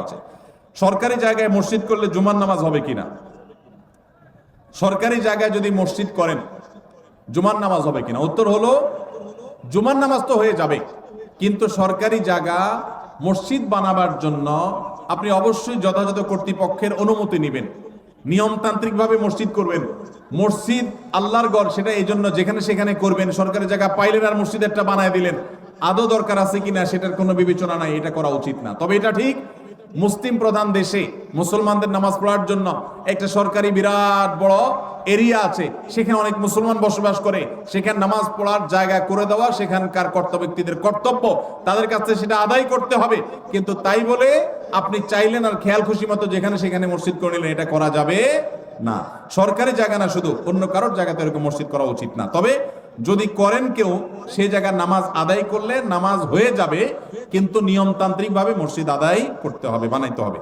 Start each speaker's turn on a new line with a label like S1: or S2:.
S1: আছে। সরকারি জায়গায় মসজিদ করলে জুমার নামাজ হবে কিনা? সরকারি জায়গায় যদি মসজিদ করেন জুমার নামাজ হবে কিনা? উত্তর হলো জুমার নামাজ তো হয়ে যাবে, কিন্তু সরকারি জায়গা মসজিদ বানাবার জন্য আপনি অবশ্যই যথাযথ কর্তৃপক্ষের অনুমতি নেবেন, নিয়মতান্ত্রিকভাবে মসজিদ করবেন। মসজিদ আল্লাহর ঘর, সেটা এই জন্য যেখানে সেখানে করবেন। সরকারি জায়গা পাইলেন আর মসজিদ একটা বানায় দিলেন, আদৌ দরকার আছে কিনা সেটার কোনো বিবেচনা নাই, এটা করা উচিত না। তবে এটা ঠিক, মুসলিম প্রধান দেশে মুসলমানদের নামাজ পড়ার জন্য একটা সরকারি বিরাট বড় এরিয়া আছে, সেখানে অনেক মুসলমান বসবাস করে, সেখানে নামাজ পড়ার জায়গা করে দেওয়া সেখানকার কর্তব্য ব্যক্তিদের কর্তব্য, তাদের কাছে সেটা আদায় করতে হবে। কিন্তু তাই বলে আপনি চাইলেন আর খেয়াল খুশি মতো যেখানে সেখানে মসজিদ করে নিলেন, এটা করা যাবে না। সরকারি জায়গা না, শুধু অন্য কারোর জায়গাতে এরকম মসজিদ করা উচিত না। তবে যদি করেন কেউ, সেই জায়গার নামাজ আদায় করলে নামাজ হয়ে যাবে, কিন্তু নিয়মতান্ত্রিক ভাবে মসজিদ আদায় করতে হবে, বানাইতে হবে।